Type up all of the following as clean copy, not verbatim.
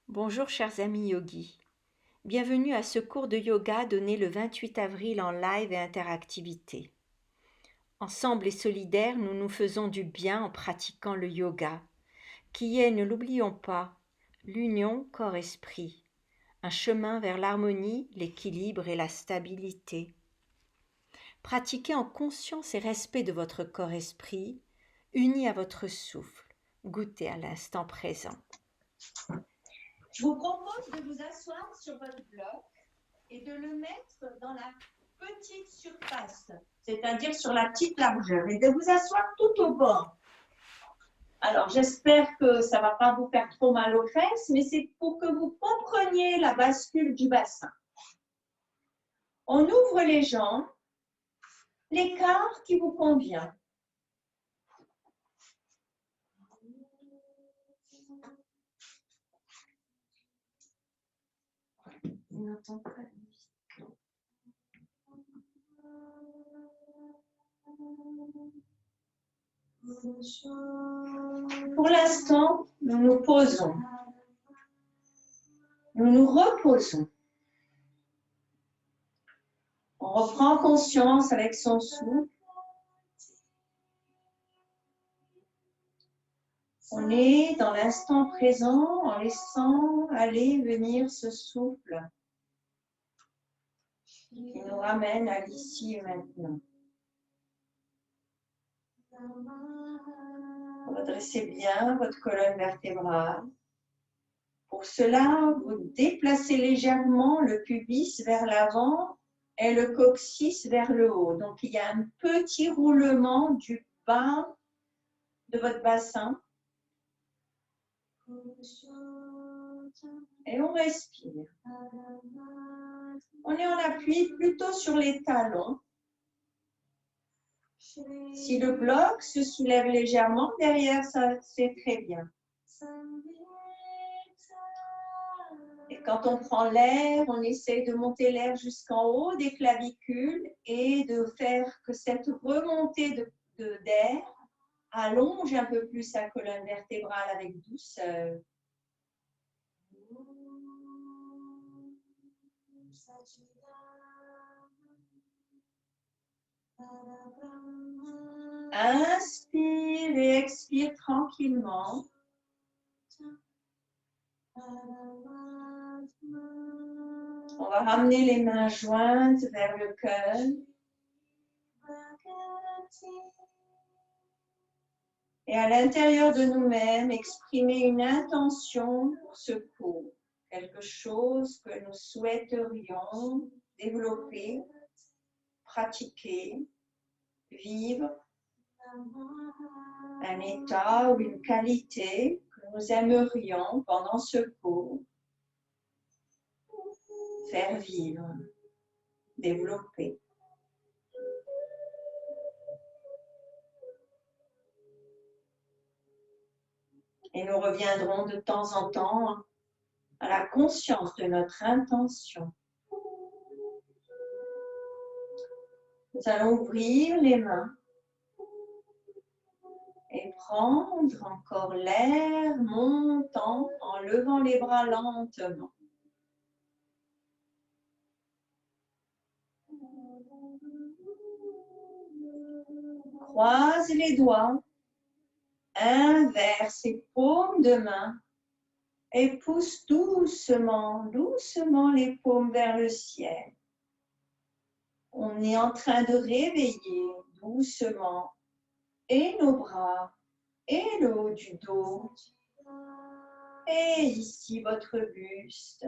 Bonjour chers amis yogis, bienvenue à ce cours de yoga donné le 28 avril en live et interactivité. Ensemble et solidaires, nous nous faisons du bien en pratiquant le yoga, qui est, ne l'oublions pas, l'union corps-esprit, un chemin vers l'harmonie, l'équilibre et la stabilité. Pratiquez en conscience et respect de votre corps-esprit, uni à votre souffle, goûtez à l'instant présent. Je vous propose de vous asseoir sur votre bloc et de le mettre dans la petite surface, c'est-à-dire sur la petite largeur, et de vous asseoir tout au bord. Alors, j'espère que ça ne va pas vous faire trop mal aux fesses, mais c'est pour que vous compreniez la bascule du bassin. On ouvre les jambes, l'écart qui vous convient. On n'entend pas la musique. Pour l'instant, nous nous posons. Nous nous reposons. On reprend conscience avec son souffle. On est dans l'instant présent en laissant aller venir ce souffle qui nous ramène à l'ici et maintenant. Redressez bien votre colonne vertébrale. Pour cela, vous déplacez légèrement le pubis vers l'avant et le coccyx vers le haut. Donc, il y a un petit roulement du bas de votre bassin. Et on respire. On est en appui plutôt sur les talons. Si le bloc se soulève légèrement, derrière, ça c'est très bien. Et quand on prend l'air, on essaie de monter l'air jusqu'en haut des clavicules et de faire que cette remontée d'air allonge un peu plus sa colonne vertébrale avec douceur. Inspire et expire tranquillement. On va ramener les mains jointes vers le cœur. Et à l'intérieur de nous-mêmes, exprimer une intention pour ce cours. Quelque chose que nous souhaiterions développer, pratiquer, vivre. Un état ou une qualité que nous aimerions pendant ce cours faire vivre, développer. Et nous reviendrons de temps en temps à la conscience de notre intention. Nous allons ouvrir les mains et prendre encore l'air montant en levant les bras lentement. Croise les doigts, inverse les paumes de main et pousse doucement, doucement les paumes vers le ciel. On est en train de réveiller doucement et nos bras et le haut du dos et ici votre buste.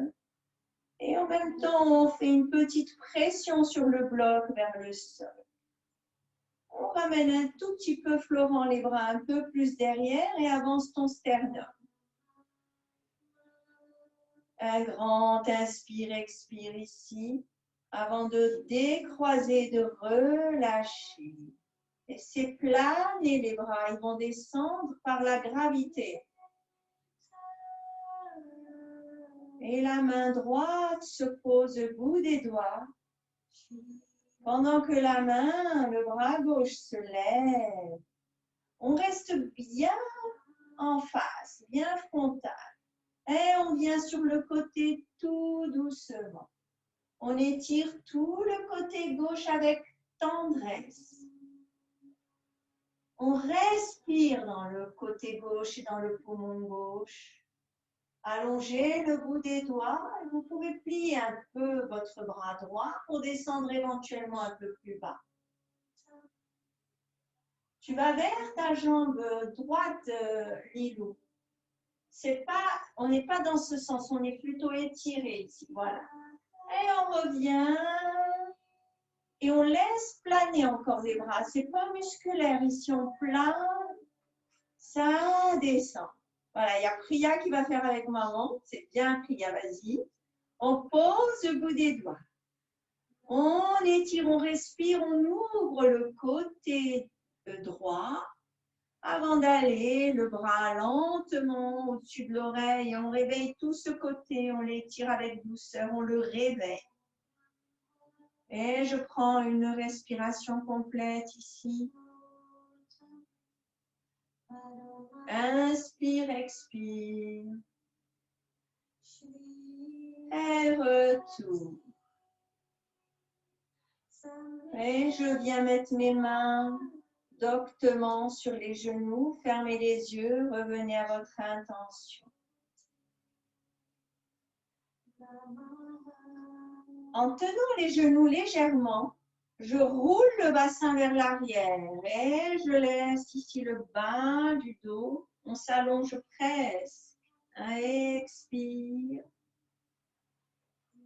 Et en même temps, on fait une petite pression sur le bloc vers le sol. On ramène un tout petit peu, Florent, les bras un peu plus derrière et avance ton sternum. Un grand inspire, expire ici, avant de décroiser, de relâcher. Laissez planer les bras, ils vont descendre par la gravité. Et la main droite se pose au bout des doigts, pendant que la main, le bras gauche se lève. On reste bien en face, bien frontal. Et on vient sur le côté tout doucement. On étire tout le côté gauche avec tendresse. On respire dans le côté gauche et dans le poumon gauche. Allongez le bout des doigts et vous pouvez plier un peu votre bras droit pour descendre éventuellement un peu plus bas. Tu vas vers ta jambe droite, Lilou. On n'est pas dans ce sens, on est plutôt étiré ici. Voilà. Et on revient et on laisse planer encore les bras. C'est pas musculaire ici, on plane, ça descend. Voilà, il y a Priya qui va faire avec maman. C'est bien, Priya, vas-y. On pose le bout des doigts. On étire, on respire, on ouvre le côté droit avant d'aller le bras lentement au-dessus de l'oreille. On réveille tout ce côté, on l'étire avec douceur, on le réveille. Et je prends une respiration complète ici. Inspire, expire. Et retour. Et je viens mettre mes mains doctement sur les genoux. Fermez les yeux, revenez à votre intention. En tenant les genoux légèrement, je roule le bassin vers l'arrière et je laisse ici le bas du dos. On s'allonge presque. Expire.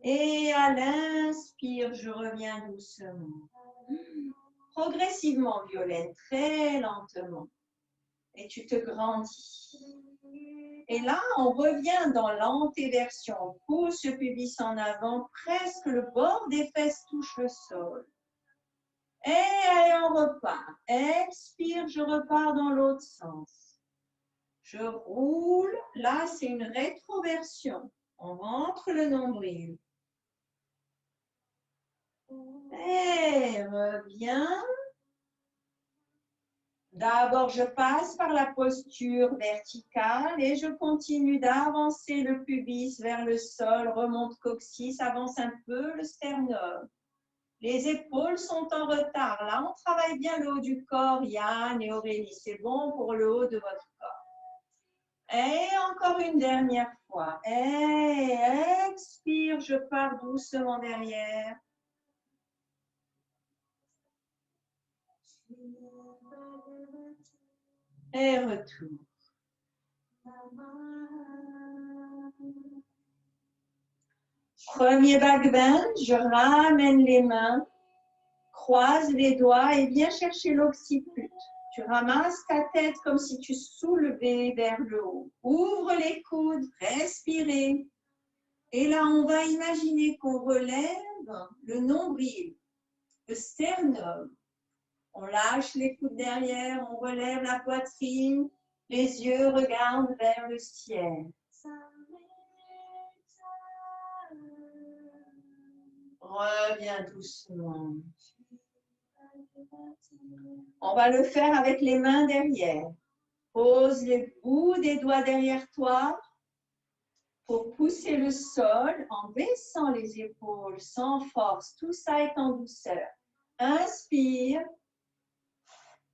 Et à l'inspire, je reviens doucement. Progressivement, Violaine, très lentement. Et tu te grandis. Et là, on revient dans l'antéversion. On pousse le pubis en avant, presque le bord des fesses touche le sol. Et allez, on repart. Expire, je repars dans l'autre sens. Je roule. Là, c'est une rétroversion. On rentre le nombril. Et reviens. D'abord, je passe par la posture verticale et je continue d'avancer le pubis vers le sol, remonte coccyx, avance un peu le sternum. Les épaules sont en retard. Là, on travaille bien le haut du corps, Yann et Aurélie. C'est bon pour le haut de votre corps. Et encore une dernière fois. Et expire, je pars doucement derrière. Et retour. Premier backbend, je ramène les mains, croise les doigts et viens chercher l'occiput. Tu ramasses ta tête comme si tu soulevais vers le haut. Ouvre les coudes, respirez. Et là, on va imaginer qu'on relève le nombril, le sternum. On lâche les coudes derrière, on relève la poitrine, les yeux regardent vers le ciel. Reviens doucement. On va le faire avec les mains derrière. Pose les bouts des doigts derrière toi pour pousser le sol en baissant les épaules sans force. Tout ça est en douceur. Inspire.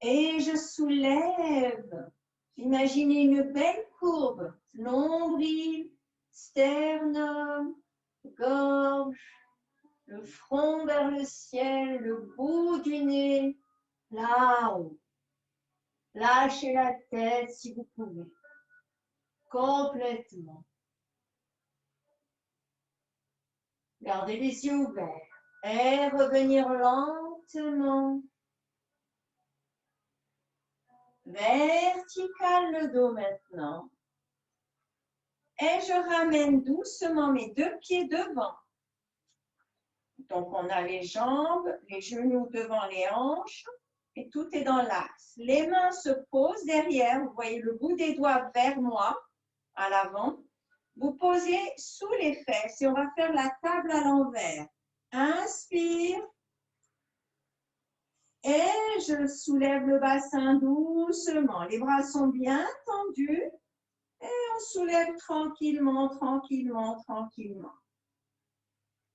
Et je soulève. Imaginez une belle courbe. Nombril, sternum, gorge, le front vers le ciel, le bout du nez, là-haut. Lâchez la tête si vous pouvez. Complètement. Gardez les yeux ouverts. Et revenir lentement. Vertical le dos maintenant. Et je ramène doucement mes deux pieds devant. Donc, on a les jambes, les genoux devant les hanches et tout est dans l'axe. Les mains se posent derrière. Vous voyez le bout des doigts vers moi, à l'avant. Vous posez sous les fesses et on va faire la table à l'envers. Inspire. Et je soulève le bassin doucement. Les bras sont bien tendus. On soulève tranquillement, tranquillement, tranquillement.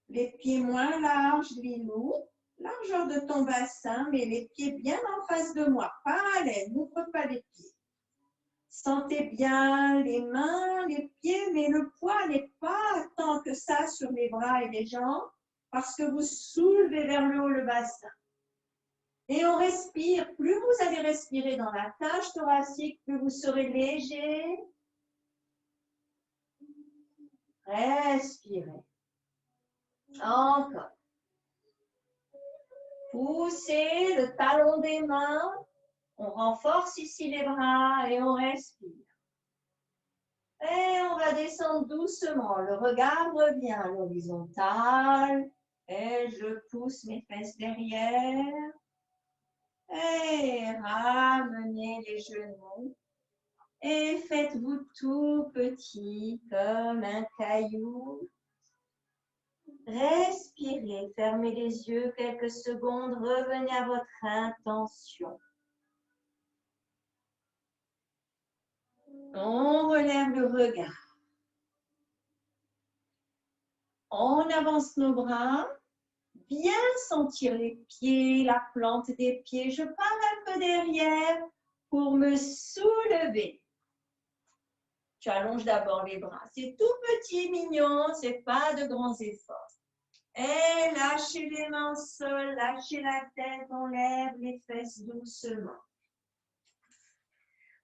Les pieds moins larges, Lilou. Largeur de ton bassin, mais les pieds bien en face de moi. Pas à l'aise, n'ouvre pas les pieds. Sentez bien les mains, les pieds, mais le poids n'est pas tant que ça sur les bras et les jambes parce que vous soulevez vers le haut le bassin. Et on respire. Plus vous allez respirer dans la cage thoracique, plus vous serez léger. Respirez. Encore. Poussez le talon des mains. On renforce ici les bras et on respire. Et on va descendre doucement. Le regard revient à l'horizontale. Et je pousse mes fesses derrière. Et ramenez les genoux. Et faites-vous tout petit comme un caillou. Respirez, fermez les yeux quelques secondes, revenez à votre intention. On relève le regard. On avance nos bras. Bien sentir les pieds, la plante des pieds. Je pars un peu derrière pour me soulever. Tu allonges d'abord les bras. C'est tout petit, mignon, c'est pas de grands efforts. Et lâchez les mains au sol, lâchez la tête, on lève les fesses doucement.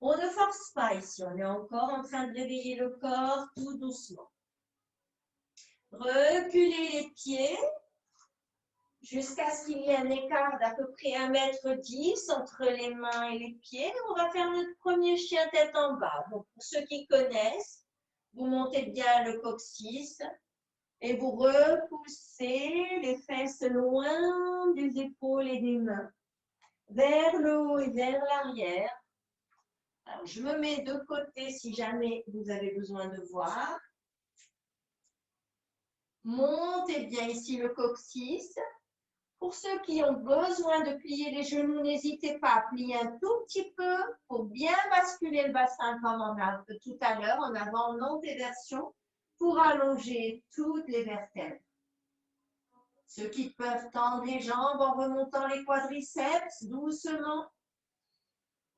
On ne force pas ici, on est encore en train de réveiller le corps tout doucement. Reculez les pieds jusqu'à ce qu'il y ait un écart d'à peu près 1,10 m entre les mains et les pieds. On va faire notre premier chien tête en bas. Donc, pour ceux qui connaissent, vous montez bien le coccyx et vous repoussez les fesses loin des épaules et des mains, vers le haut et vers l'arrière. Alors, je me mets de côté si jamais vous avez besoin de voir. Montez bien ici le coccyx. Pour ceux qui ont besoin de plier les genoux, n'hésitez pas à plier un tout petit peu pour bien basculer le bassin comme on a tout à l'heure, en avant, en antéversion, pour allonger toutes les vertèbres. Ceux qui peuvent tendre les jambes en remontant les quadriceps doucement.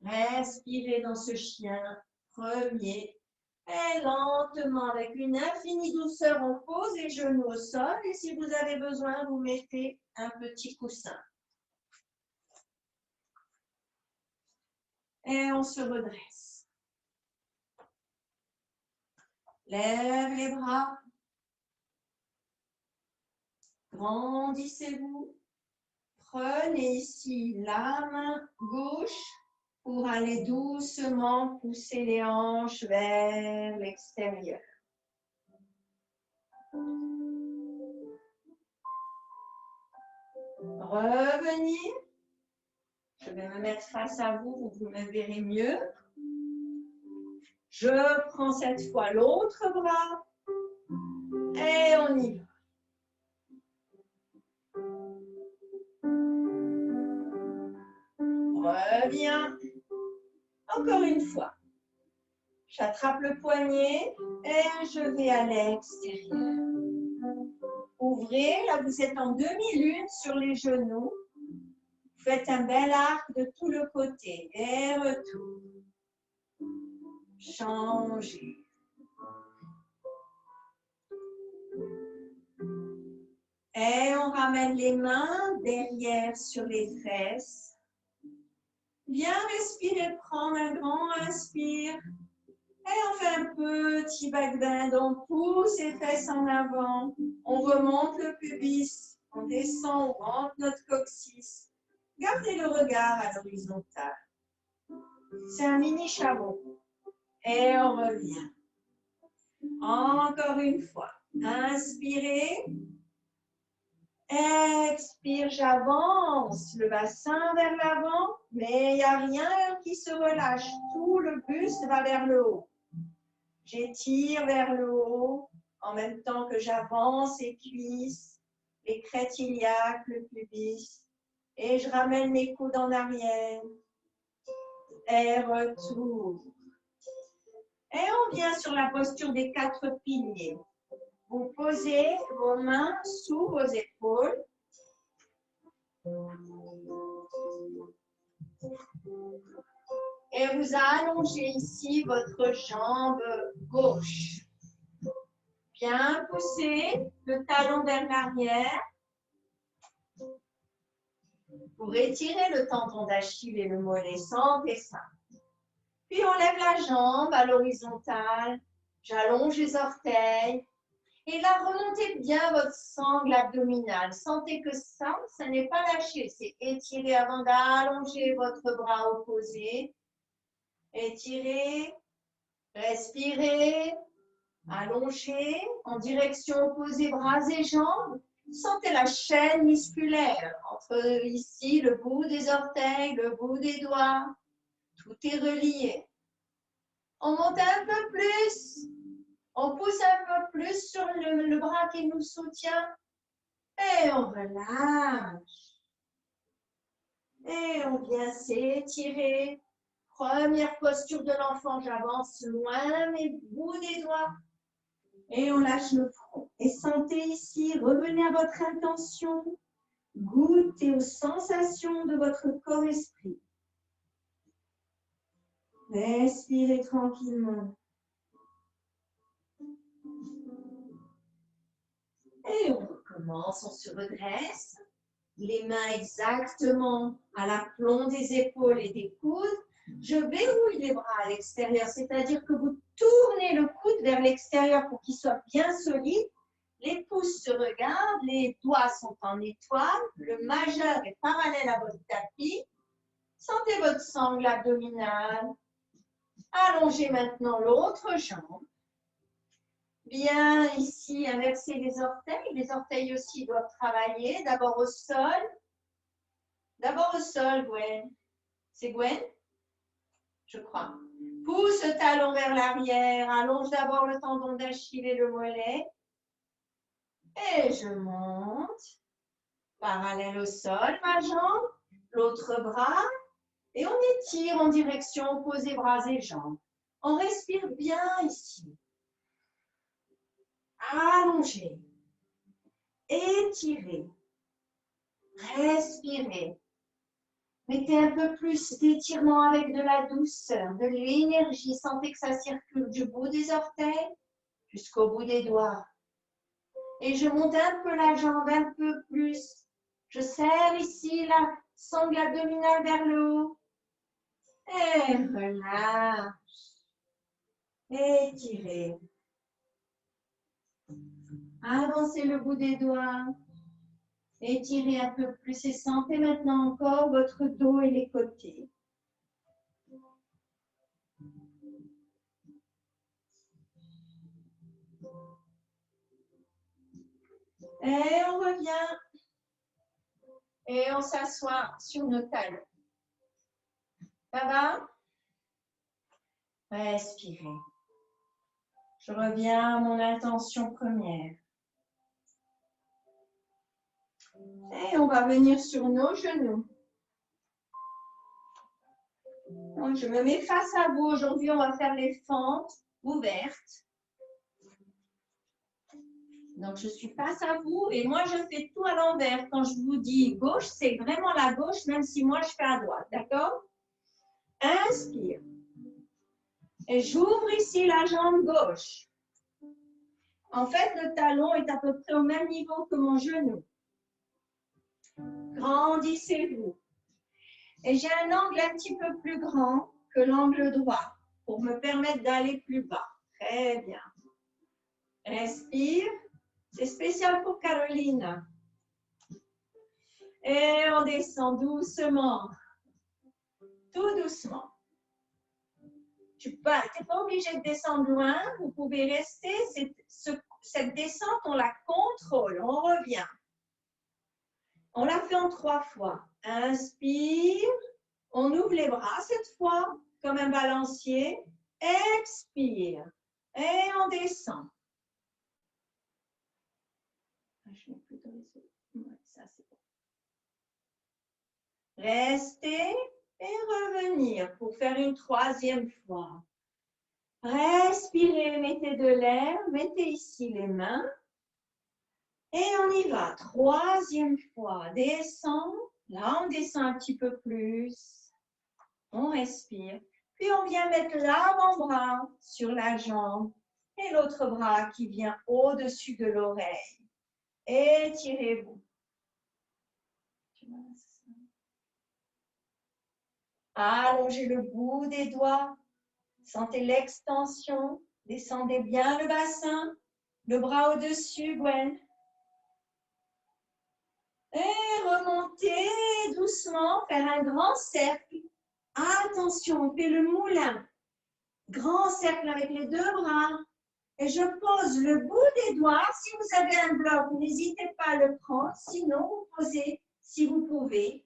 Respirez dans ce chien premier. Et lentement, avec une infinie douceur, on pose les genoux au sol. Et si vous avez besoin, vous mettez un petit coussin. Et on se redresse. Lève les bras. Grandissez-vous. Prenez ici la main gauche pour aller doucement pousser les hanches vers l'extérieur. Revenir. Je vais me mettre face à vous, vous me verrez mieux. Je prends cette fois l'autre bras et on y va. Reviens. Encore une fois. J'attrape le poignet et je vais à l'extérieur. Ouvrez, là vous êtes en demi-lune sur les genoux. Faites un bel arc de tout le côté et retour. Changez. Et on ramène les mains derrière sur les fesses. Bien respirer, prendre un grand inspire. Et on fait un petit backbend. On pousse les fesses en avant. On remonte le pubis. On descend, on rentre notre coccyx. Gardez le regard à l'horizontale. C'est un mini chameau. Et on revient. Encore une fois. Inspirez. Expire, j'avance le bassin vers l'avant, mais il n'y a rien qui se relâche. Tout le buste va vers le haut. J'étire vers le haut en même temps que j'avance les cuisses, les crêtes iliaques, le pubis. Et je ramène mes coudes en arrière. Et retour. Et on vient sur la posture des 4 piliers. Vous posez vos mains sous vos épaules. Et vous allongez ici votre jambe gauche. Bien poussez le talon vers l'arrière. Vous étirez le tendon d'Achille et le mollet, sentez ça. Puis on lève la jambe à l'horizontale. J'allonge les orteils. Et là, remontez bien votre sangle abdominale. Sentez que ça n'est pas lâché. C'est étirer avant d'allonger votre bras opposé. Étirez, respirez, allongez en direction opposée, bras et jambes. Sentez la chaîne musculaire entre ici, le bout des orteils, le bout des doigts. Tout est relié. On monte un peu plus. On pousse un peu plus sur le bras qui nous soutient. Et on relâche. Et on vient s'étirer. Première posture de l'enfant, j'avance loin mes bouts des doigts. Et on lâche le front. Et sentez ici, revenez à votre intention. Goûtez aux sensations de votre corps-esprit. Respirez tranquillement. Et on recommence, on se redresse. Les mains exactement à l'aplomb des épaules et des coudes. Je verrouille les bras à l'extérieur, c'est-à-dire que vous tournez le coude vers l'extérieur pour qu'il soit bien solide. Les pouces se regardent, les doigts sont en étoile, le majeur est parallèle à votre tapis. Sentez votre sangle abdominale. Allongez maintenant l'autre jambe. Bien ici, inversez les orteils. Les orteils aussi doivent travailler. D'abord au sol. D'abord au sol, Gwen. C'est Gwen? Je crois. Pousse le talon vers l'arrière. Allonge d'abord le tendon d'Achille et le mollet. Et je monte. Parallèle au sol, ma jambe. L'autre bras. Et on étire en direction opposée, bras et jambes. On respire bien ici. Allongez. Étirez. Respirez. Mettez un peu plus d'étirement avec de la douceur, de l'énergie. Sentez que ça circule du bout des orteils jusqu'au bout des doigts. Et je monte un peu la jambe, un peu plus. Je serre ici la sangle abdominale vers le haut. Et relâche. Étirez. Avancez le bout des doigts. Étirez un peu plus et sentez maintenant encore votre dos et les côtés. Et on revient. Et on s'assoit sur nos talons. Ça va? Respirez. Je reviens à mon intention première. Et on va venir sur nos genoux. Donc, je me mets face à vous. Aujourd'hui, on va faire les fentes ouvertes. Donc, je suis face à vous et moi, je fais tout à l'envers. Quand je vous dis gauche, c'est vraiment la gauche, même si moi, je fais à droite. D'accord? Inspire. Et j'ouvre ici la jambe gauche. En fait, le talon est à peu près au même niveau que mon genou. Grandissez-vous. Et j'ai un angle un petit peu plus grand que l'angle droit pour me permettre d'aller plus bas. Très bien. Respire. C'est spécial pour Caroline. Et on descend doucement. Tout doucement. Tu n'es pas obligé de descendre loin. Vous pouvez rester. Cette descente, on la contrôle. On revient. On la fait en 3 fois. Inspire. On ouvre les bras cette fois, comme un balancier. Expire. Et on descend. Je n'ai plus de réseau. Ouais, ça, c'est bon. Restez et revenir pour faire une 3e fois. Respirez, mettez de l'air, mettez ici les mains. Et on y va. Troisième fois. Descend. Là, on descend un petit peu plus. On respire. Puis on vient mettre l'avant-bras sur la jambe et l'autre bras qui vient au-dessus de l'oreille. Étirez-vous. Allongez le bout des doigts. Sentez l'extension. Descendez bien le bassin. Le bras au-dessus, Gwen. Et remontez doucement, faire un grand cercle. Attention, on fait le moulin. Grand cercle avec les deux bras. Et je pose le bout des doigts. Si vous avez un bloc, n'hésitez pas à le prendre. Sinon, vous posez, si vous pouvez,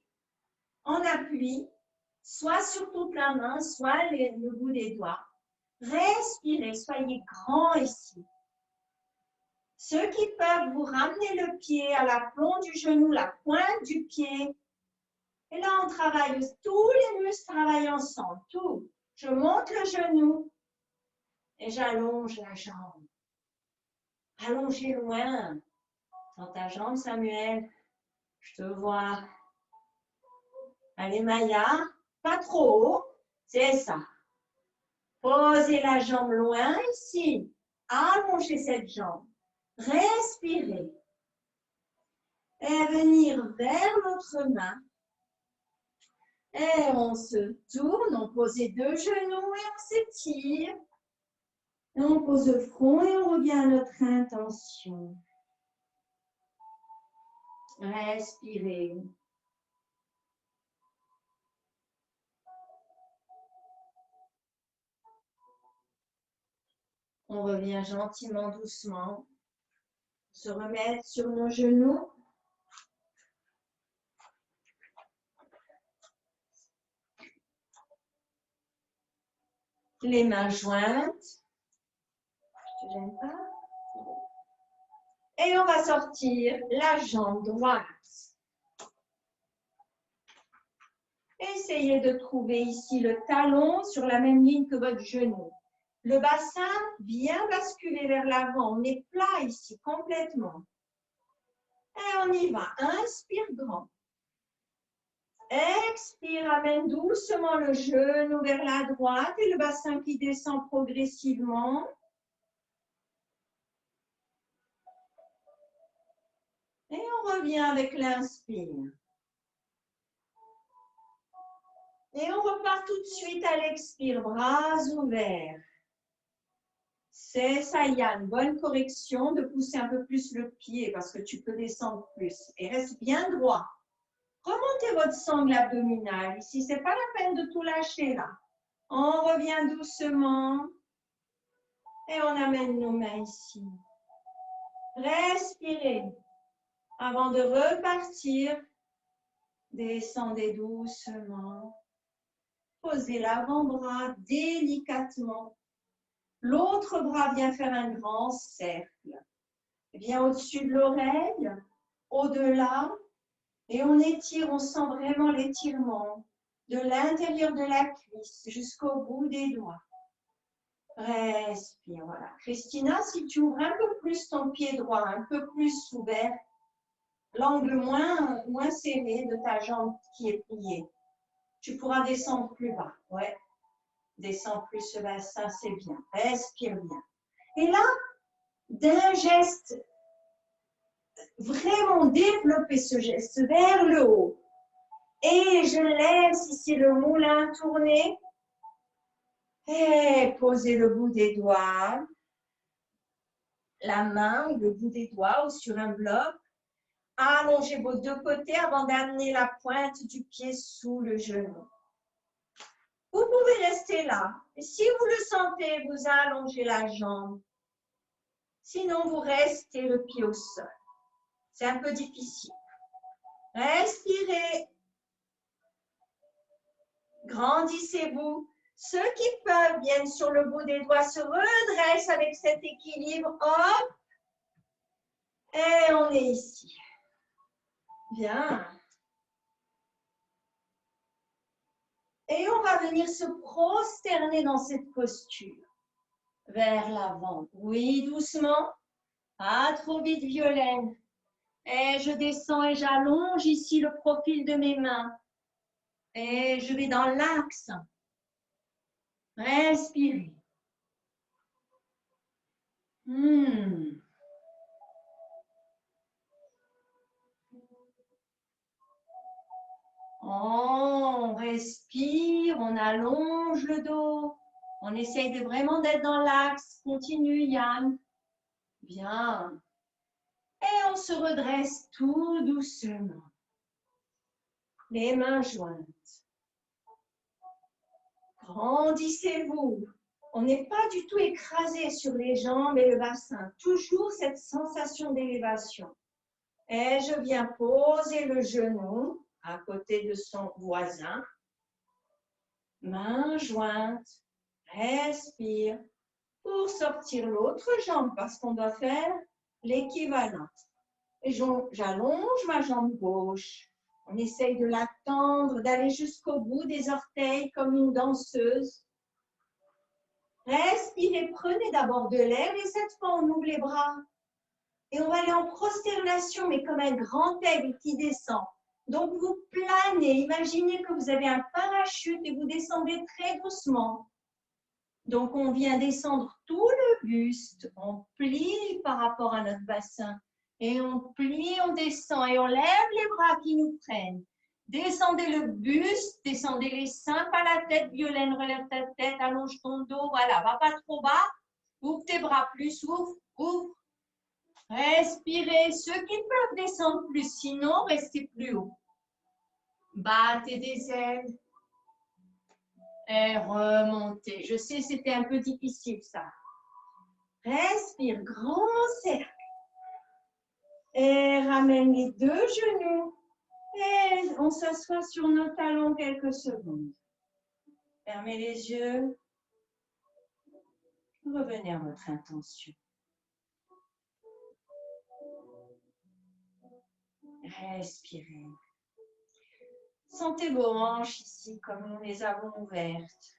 en appui, soit sur toute la main, soit le bout des doigts. Respirez, soyez grand ici. Ceux qui peuvent, vous ramener le pied à l'aplomb du genou, la pointe du pied. Et là, on travaille, tous les muscles travaillent ensemble, tout. Je monte le genou et j'allonge la jambe. Allongez loin. Dans ta jambe, Samuel. Je te vois. Allez, Maya. Pas trop haut. C'est ça. Posez la jambe loin ici. Allongez cette jambe. Respirez. Et venir vers l'autre main. Et on se tourne, on pose les deux genoux et on s'étire. Et on pose le front et on revient à notre intention. Respirez. On revient gentiment, doucement. Se remettre sur nos genoux. Les mains jointes. Je te gêne pas. Et on va sortir la jambe droite. Essayez de trouver ici le talon sur la même ligne que votre genou. Le bassin vient basculer vers l'avant. On est plat ici, complètement. Et on y va. Inspire grand. Expire, amène doucement le genou vers la droite et le bassin qui descend progressivement. Et on revient avec l'inspire. Et on repart tout de suite à l'expire, bras ouverts. C'est ça, Yann. Bonne correction de pousser un peu plus le pied parce que tu peux descendre plus. Et reste bien droit. Remontez votre sangle abdominale. Ici, ce n'est pas la peine de tout lâcher là. On revient doucement. Et on amène nos mains ici. Respirez. Avant de repartir, descendez doucement. Posez l'avant-bras délicatement. L'autre bras vient faire un grand cercle. Vient au-dessus de l'oreille, au-delà. Et on étire, on sent vraiment l'étirement de l'intérieur de la cuisse jusqu'au bout des doigts. Respire, voilà. Christina, si tu ouvres un peu plus ton pied droit, un peu plus ouvert, l'angle moins serré de ta jambe qui est pliée, tu pourras descendre plus bas. Ouais. Descends plus ce bassin, c'est bien. Respire bien. Et là, d'un geste, vraiment développer ce geste vers le haut. Et je laisse ici le moulin tourner. Et posez le bout des doigts, la main ou le bout des doigts ou sur un bloc. Allongez vos deux côtés avant d'amener la pointe du pied sous le genou. Vous pouvez rester là. Et si vous le sentez, vous allongez la jambe. Sinon, vous restez le pied au sol. C'est un peu difficile. Respirez. Grandissez-vous. Ceux qui peuvent viennent sur le bout des doigts, se redressent avec cet équilibre. Hop. Et on est ici. Bien. Et on va venir se prosterner dans cette posture. vers l'avant. Oui, doucement. Pas trop vite, Violaine. Et je descends et j'allonge ici le profil de mes mains. Et je vais dans l'axe. Respirez. On respire, on allonge le dos. On essaye de vraiment d'être dans l'axe. Continue, Yann. Bien. Et on se redresse tout doucement. Les mains jointes. Grandissez-vous. On n'est pas du tout écrasé sur les jambes et le bassin. Toujours cette sensation d'élévation. Et je viens poser le genou à côté de son voisin. Mains jointes. Respire pour sortir l'autre jambe parce qu'on doit faire l'équivalent. Et j'allonge ma jambe gauche. On essaye de la tendre, d'aller jusqu'au bout des orteils comme une danseuse. Respirez, prenez d'abord de l'air et cette fois on ouvre les bras. Et on va aller en prosternation, mais comme un grand aigle qui descend. Donc vous planez, imaginez que vous avez un parachute et vous descendez très doucement. Donc on vient descendre tout le buste, on plie par rapport à notre bassin. Et on plie, on descend et on lève les bras qui nous prennent. Descendez le buste, descendez les seins par la tête. Violaine, relève ta tête, allonge ton dos. Voilà, va pas trop bas. Ouvre tes bras plus, ouvre. Respirez. Ceux qui peuvent descendre plus, sinon restez plus haut. Battez des ailes. Et remontez. Je sais, c'était un peu difficile ça. Respire, grand cercle. Et ramène les deux genoux. Et on s'assoit sur nos talons quelques secondes. Fermez les yeux. Revenez à votre intention. Respirez. Sentez vos hanches ici comme nous les avons ouvertes.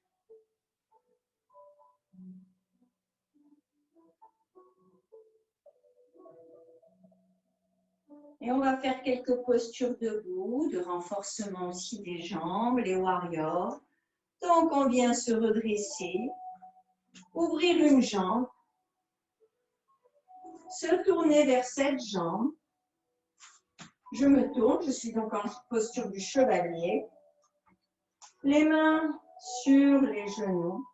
Et on va faire quelques postures debout, de renforcement aussi des jambes, les warriors. Donc on vient se redresser, ouvrir une jambe, se tourner vers cette jambe. Je me tourne, je suis donc en posture du chevalier. Les mains sur les genoux.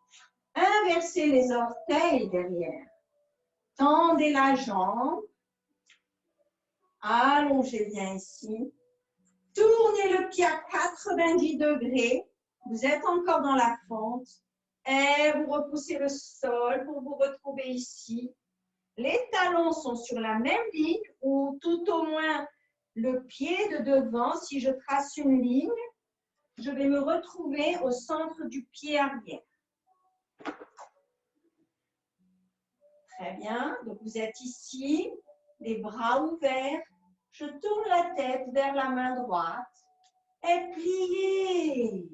Inversez les orteils derrière. Tendez la jambe. Allongez bien ici. Tournez le pied à 90 degrés. Vous êtes encore dans la fente. Et vous repoussez le sol pour vous retrouver ici. Les talons sont sur la même ligne ou tout au moins le pied de devant. Si je trace une ligne, je vais me retrouver au centre du pied arrière. Très bien. Donc, vous êtes ici, les bras ouverts. Je tourne la tête vers la main droite et pliez.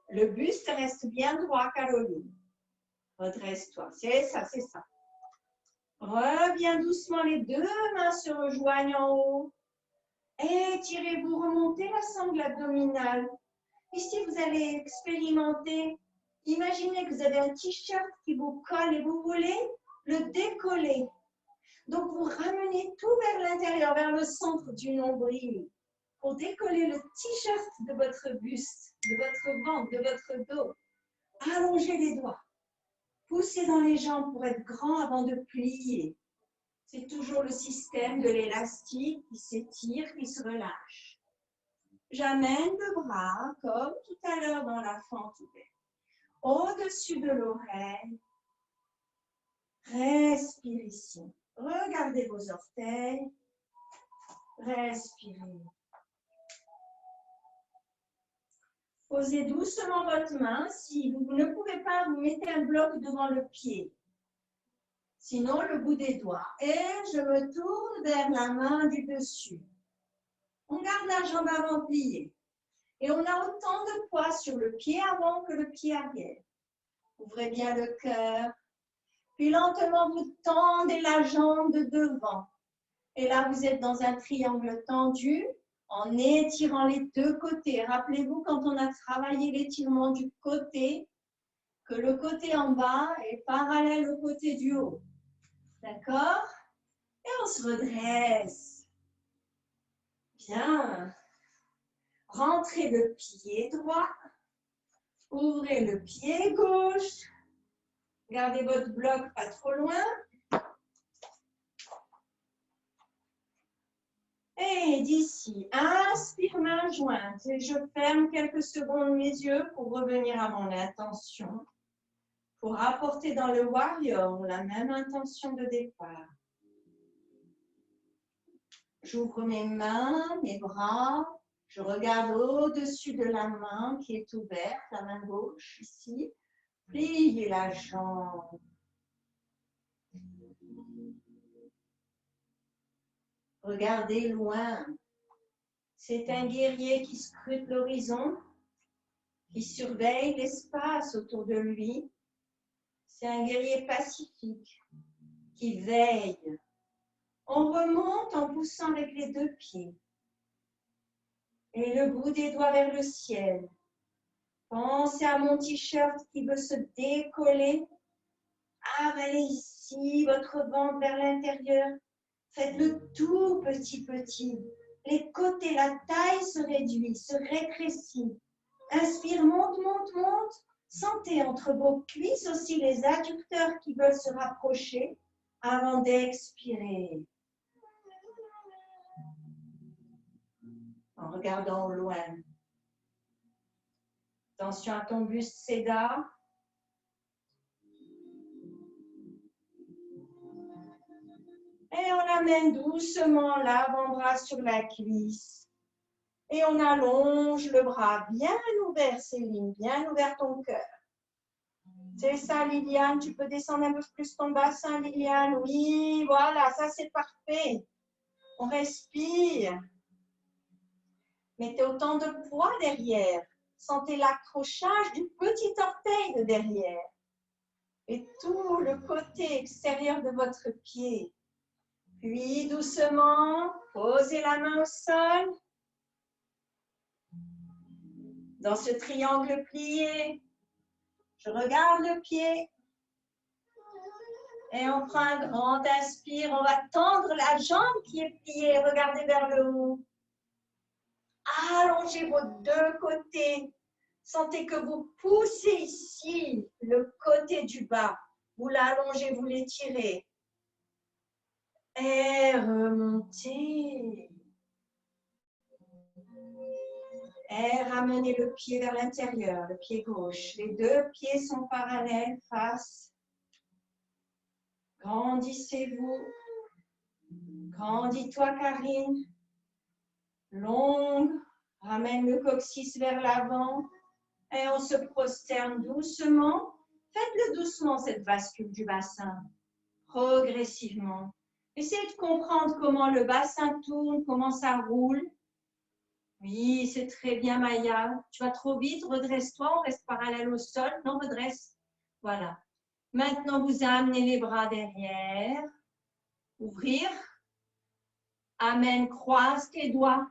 Le buste reste bien droit, Caroline. Redresse-toi. C'est ça, c'est ça. Reviens doucement, les deux mains se rejoignent en haut. Étirez-vous, remontez la sangle abdominale. Ici, vous allez expérimenter. Imaginez que vous avez un t-shirt qui vous colle et vous voulez le décoller. Donc, vous ramenez tout vers l'intérieur, vers le centre du nombril pour décoller le t-shirt de votre buste, de votre ventre, de votre dos. Allongez les doigts. Poussez dans les jambes pour être grand avant de plier. C'est toujours le système de l'élastique qui s'étire, qui se relâche. J'amène le bras, comme tout à l'heure dans la fente ouverte, au-dessus de l'oreille. Respire ici. Regardez vos orteils. Respirez. Posez doucement votre main. Si vous ne pouvez pas, vous mettez un bloc devant le pied. Sinon, le bout des doigts. Et je me tourne vers la main du dessus. On garde la jambe avant pliée. Et on a autant de poids sur le pied avant que le pied arrière. Ouvrez bien le cœur. Puis lentement, vous tendez la jambe de devant. Et là, vous êtes dans un triangle tendu en étirant les deux côtés. Rappelez-vous, quand on a travaillé l'étirement du côté, que le côté en bas est parallèle au côté du haut. D'accord? Et on se redresse. Bien. Rentrez le pied droit. Ouvrez le pied gauche. Gardez votre bloc pas trop loin. Et d'ici, inspire main jointe. Et je ferme quelques secondes mes yeux pour revenir à mon intention. Pour apporter dans le warrior la même intention de départ. J'ouvre mes mains, mes bras. Je regarde au-dessus de la main qui est ouverte, la main gauche ici. Pliez la jambe. Regardez loin. C'est un guerrier qui scrute l'horizon, qui surveille l'espace autour de lui. C'est un guerrier pacifique qui veille. On remonte en poussant avec les deux pieds. Et le bout des doigts vers le ciel. Pensez à mon t-shirt qui veut se décoller. Avalez ici votre ventre vers l'intérieur. Faites-le tout petit. Les côtés, la taille se réduit, se rétrécit. Inspire, monte. Sentez entre vos cuisses aussi les adducteurs qui veulent se rapprocher avant d'expirer. En regardant au loin. Attention à ton buste Seda. Et on amène doucement l'avant-bras sur la cuisse. Et on allonge le bras bien ouvert, Céline, bien ouvert ton cœur. C'est ça, Liliane. Tu peux descendre un peu plus ton bassin, Liliane. Oui, voilà, ça c'est parfait. On respire. Mettez autant de poids derrière. Sentez l'accrochage du petit orteil de derrière. Et tout le côté extérieur de votre pied. Puis doucement, posez la main au sol. Dans ce triangle plié, je regarde le pied. Et on prend un grand inspire. On va tendre la jambe qui est pliée. Regardez vers le haut. Allongez vos deux côtés. Sentez que vous poussez ici le côté du bas. Vous l'allongez, vous l'étirez. Et remontez. Et ramenez le pied vers l'intérieur, le pied gauche. Les deux pieds sont parallèles, face. Grandissez-vous. Grandis-toi, Karine. Longue. Ramène le coccyx vers l'avant. Et on se prosterne doucement. Faites-le doucement, cette bascule du bassin. Progressivement. Essayez de comprendre comment le bassin tourne, comment ça roule. Oui, c'est très bien, Maya. Tu vas trop vite, redresse-toi, on reste parallèle au sol. Non, redresse. Voilà. Maintenant, vous amenez les bras derrière. Ouvrir. Amen, croise tes doigts.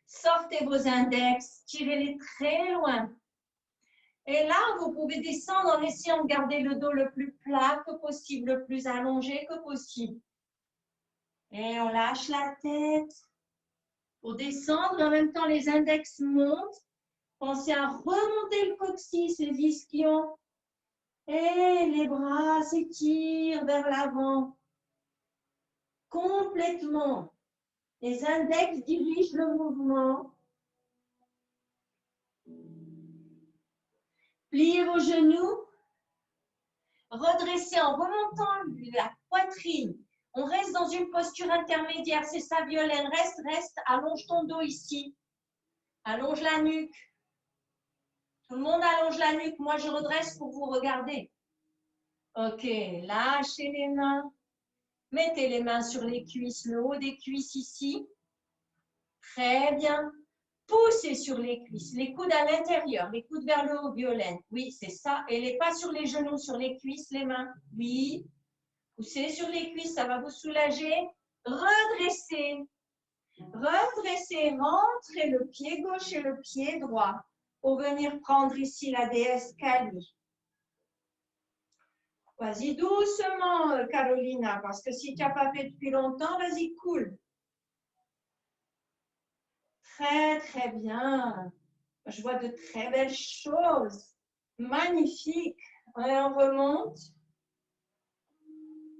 Sortez vos index, tirez-les très loin. Et là, vous pouvez descendre en essayant de garder le dos le plus plat que possible, le plus allongé que possible. Et on lâche la tête pour descendre. En même temps, les index montent. Pensez à remonter le coccyx, les ischions. Et les bras s'étirent vers l'avant. Complètement. Les index dirigent le mouvement. Pliez vos genoux. Redressez en remontant la poitrine. On reste dans une posture intermédiaire. C'est ça, Violaine. Reste. Allonge ton dos ici. Allonge la nuque. Tout le monde allonge la nuque. Moi, je redresse pour vous regarder. Ok. Lâchez les mains. Mettez les mains sur les cuisses, le haut des cuisses ici. Très bien. Poussez sur les cuisses, les coudes à l'intérieur, les coudes vers le haut, Violaine. Oui, c'est ça. Et les pas sur les genoux, sur les cuisses, les mains. Oui. Poussez sur les cuisses, ça va vous soulager. Redressez. Redressez, rentrez le pied gauche et le pied droit pour venir prendre ici la déesse Kali. Vas-y doucement, Carolina, parce que si tu n'as pas fait depuis longtemps, vas-y, cool. Très, très bien. Je vois de très belles choses. Magnifique. Et on remonte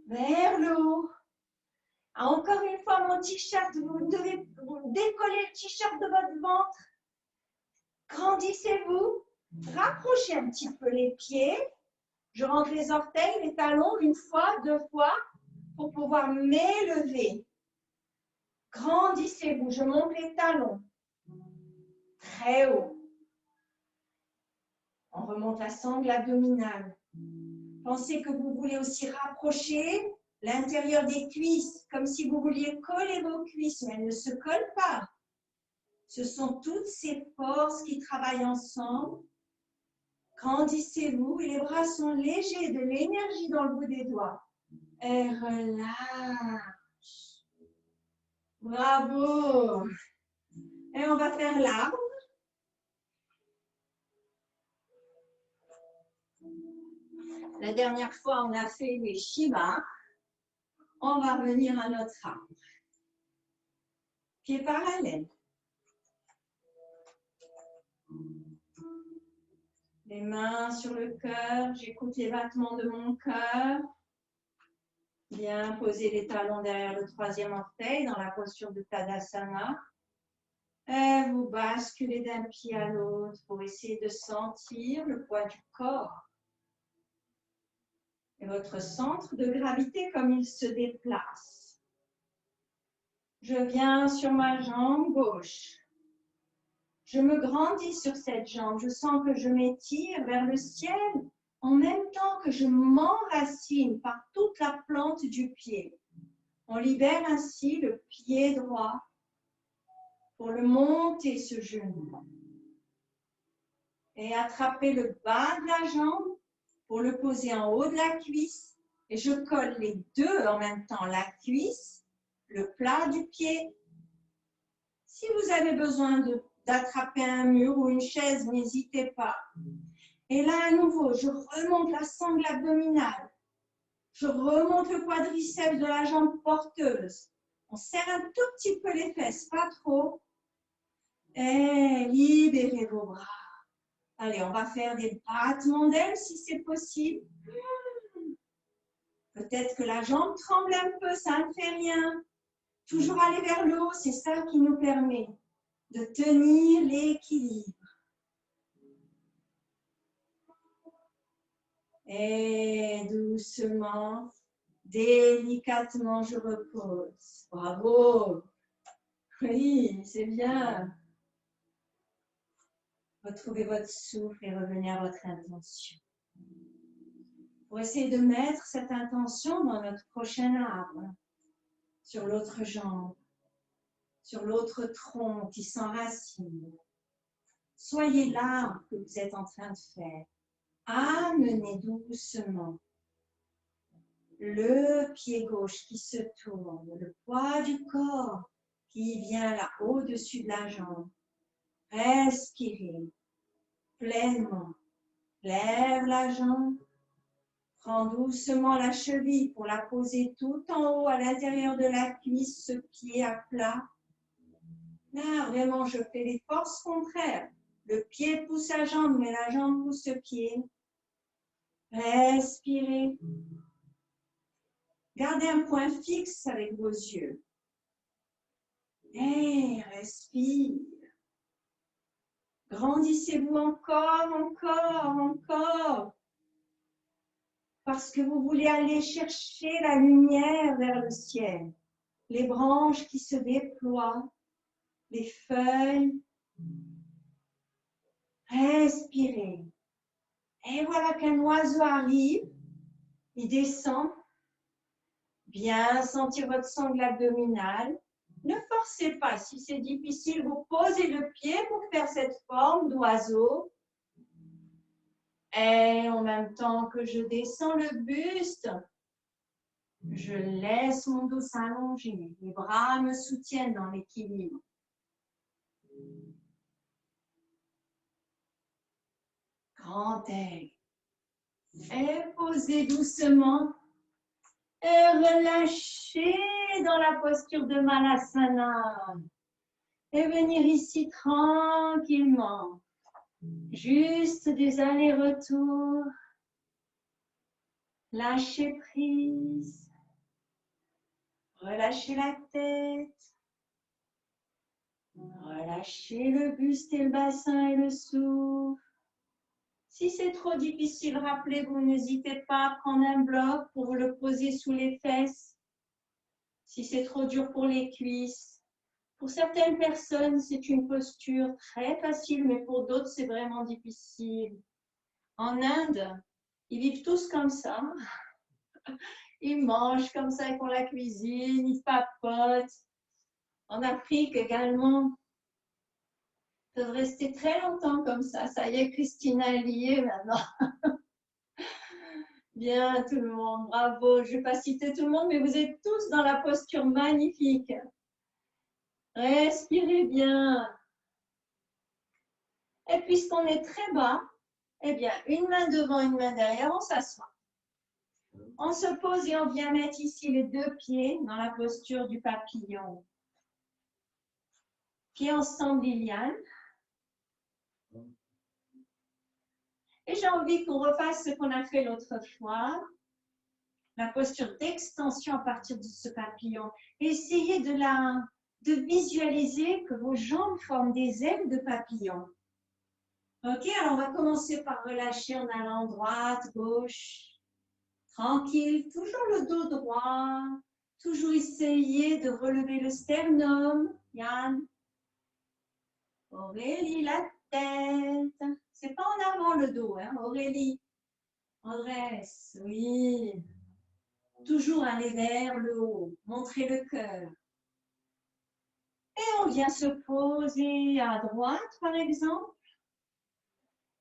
vers le haut. Encore une fois, mon t-shirt, vous devez décoller le t-shirt de votre ventre. Grandissez-vous. Rapprochez un petit peu les pieds. Je rentre les orteils, les talons, une fois, deux fois, pour pouvoir m'élever. Grandissez-vous. Je monte les talons. Très haut. On remonte la sangle abdominale. Pensez que vous voulez aussi rapprocher l'intérieur des cuisses, comme si vous vouliez coller vos cuisses, mais elles ne se collent pas. Ce sont toutes ces forces qui travaillent ensemble. Grandissez-vous et les bras sont légers, de l'énergie dans le bout des doigts. Et relâche. Bravo. Et on va faire l'arbre. La dernière fois, on a fait les Shiva. On va revenir à notre arbre. Pieds parallèles. Les mains sur le cœur. J'écoute les battements de mon cœur. Bien poser les talons derrière le troisième orteil dans la posture de Tadasana. Et vous basculez d'un pied à l'autre pour essayer de sentir le poids du corps. Et votre centre de gravité comme il se déplace. Je viens sur ma jambe gauche. Je me grandis sur cette jambe. Je sens que je m'étire vers le ciel en même temps que je m'enracine par toute la plante du pied. On libère ainsi le pied droit pour le monter ce genou. Et attraper le bas de la jambe pour le poser en haut de la cuisse. Et je colle les deux en même temps, la cuisse, le plat du pied. Si vous avez besoin d'attraper un mur ou une chaise, n'hésitez pas. Et là, à nouveau, je remonte la sangle abdominale. Je remonte le quadriceps de la jambe porteuse. On serre un tout petit peu les fesses, pas trop. Et libérez vos bras. Allez, on va faire des battements d'ailes si c'est possible. Peut-être que la jambe tremble un peu, ça ne fait rien. Toujours aller vers le haut, c'est ça qui nous permet de tenir l'équilibre. Et doucement, délicatement, je repose. Bravo! Oui, c'est bien. Retrouvez votre souffle et revenez à votre intention. Pour essayer de mettre cette intention dans notre prochain arbre, sur l'autre jambe, sur l'autre tronc qui s'enracine. Soyez l'arbre que vous êtes en train de faire. Amenez doucement le pied gauche qui se tourne, le poids du corps qui vient là au-dessus de la jambe. Respirez pleinement. Lève la jambe. Prends doucement la cheville pour la poser tout en haut à l'intérieur de la cuisse, ce pied à plat. Là, vraiment, je fais les forces contraires. Le pied pousse la jambe, mais la jambe pousse le pied. Respirez. Gardez un point fixe avec vos yeux. Et respire. Grandissez-vous encore, encore, encore. Parce que vous voulez aller chercher la lumière vers le ciel. Les branches qui se déploient, les feuilles. Respirez. Et voilà qu'un oiseau arrive. Il descend. Bien sentir votre sangle abdominale. Ne forcez pas. Si c'est difficile, vous posez le pied pour faire cette forme d'oiseau. Et en même temps que je descends le buste, je laisse mon dos s'allonger. Les bras me soutiennent dans l'équilibre. Grand air. Et posez doucement. Et relâchez dans la posture de Malasana. Et venir ici tranquillement. Juste des allers-retours. Lâchez prise. Relâchez la tête. Relâchez le buste et le bassin et le souffle. Si c'est trop difficile, rappelez-vous, n'hésitez pas à prendre un bloc pour le poser sous les fesses. Si c'est trop dur pour les cuisses. Pour certaines personnes, c'est une posture très facile, mais pour d'autres, c'est vraiment difficile. En Inde, ils vivent tous comme ça. Ils mangent comme ça, ils font la cuisine, ils papotent. En Afrique également, ils peuvent rester très longtemps comme ça. Ça y est, Christina est liée maintenant. Bien, tout le monde, bravo. Je ne vais pas citer tout le monde, mais vous êtes tous dans la posture magnifique. Respirez bien. Et puisqu'on est très bas, eh bien, une main devant, une main derrière, on s'assoit. On se pose et on vient mettre ici les deux pieds dans la posture du papillon. Pieds ensemble, Liliane. Et j'ai envie qu'on refasse ce qu'on a fait l'autre fois. La posture d'extension à partir de ce papillon. Essayez de visualiser que vos jambes forment des ailes de papillon. Ok, alors on va commencer par relâcher en allant droite, gauche. Tranquille, toujours le dos droit. Toujours essayer de relever le sternum. Yann. Aurélie, la tête. C'est pas en avant le dos, hein, Aurélie. On dresse, oui. Toujours aller vers le haut. Montrer le cœur. Et on vient se poser à droite, par exemple.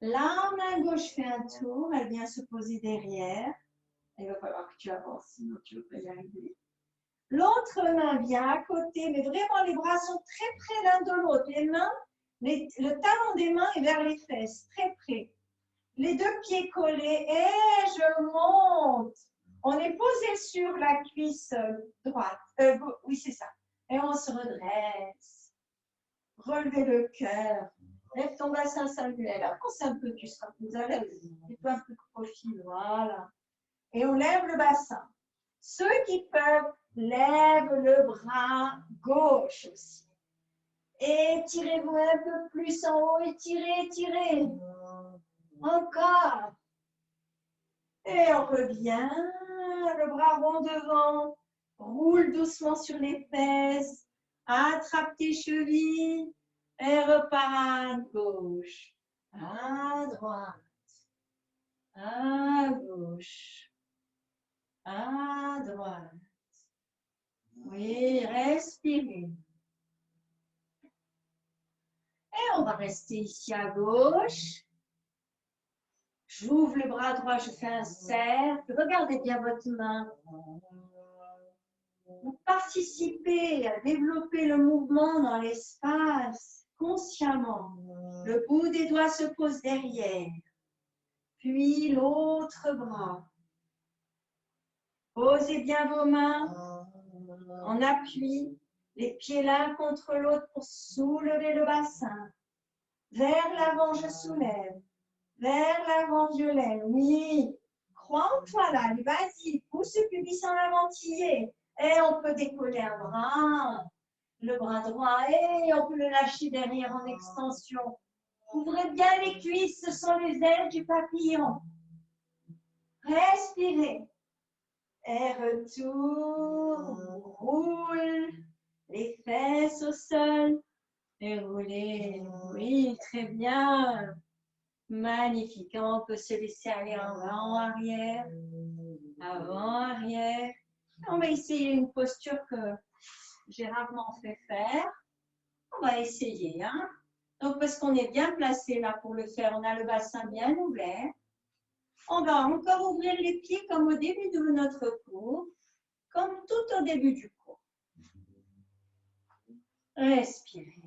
La main gauche fait un tour, elle vient se poser derrière. Il va falloir que tu avances, sinon tu ne vas pas y arriver. L'autre main vient à côté, mais vraiment les bras sont très près l'un de l'autre. Les mains, le talon des mains est vers les fesses, très près. Les deux pieds collés et je monte. On est posé sur la cuisse droite. Oui, c'est ça. Et on se redresse. Relevez le cœur. Lève ton bassin singulaire. Avance un peu, tu seras plus à l'aise. Fais-toi un peu de profil, voilà. Et on lève le bassin. Ceux qui peuvent, lèvent le bras gauche aussi. Étirez-vous un peu plus en haut. Étirez, étirez. Encore. Et on revient. Le bras rond devant. Roule doucement sur les fesses. Attrape tes chevilles. Et repars à gauche. À droite. À gauche. À droite. Oui, respirez. Et on va rester ici à gauche. J'ouvre le bras droit, je fais un cercle. Regardez bien votre main. Vous participez à développer le mouvement dans l'espace consciemment. Le bout des doigts se pose derrière. Puis l'autre bras. Posez bien vos mains en appui, les pieds l'un contre l'autre pour soulever le bassin. Vers l'avant, je soulève. Vers l'avant, je lève. Oui. Crois en toi là. Vas-y, pousse le pubis en avant-tiré. Et on peut décoller un bras. Le bras droit. Et on peut le lâcher derrière en extension. Ouvrez bien les cuisses. Ce sont les ailes du papillon. Respirez. Et retour. Roule les fesses au sol. Et roulez. Oui, très bien. Magnifique. On peut se laisser aller avant, arrière. Avant, arrière. On va essayer une posture que j'ai rarement fait faire. On va essayer. Hein? Donc, parce qu'on est bien placé là pour le faire, on a le bassin bien ouvert. On va encore ouvrir les pieds comme au début de notre cours, comme tout au début du cours. Respirez.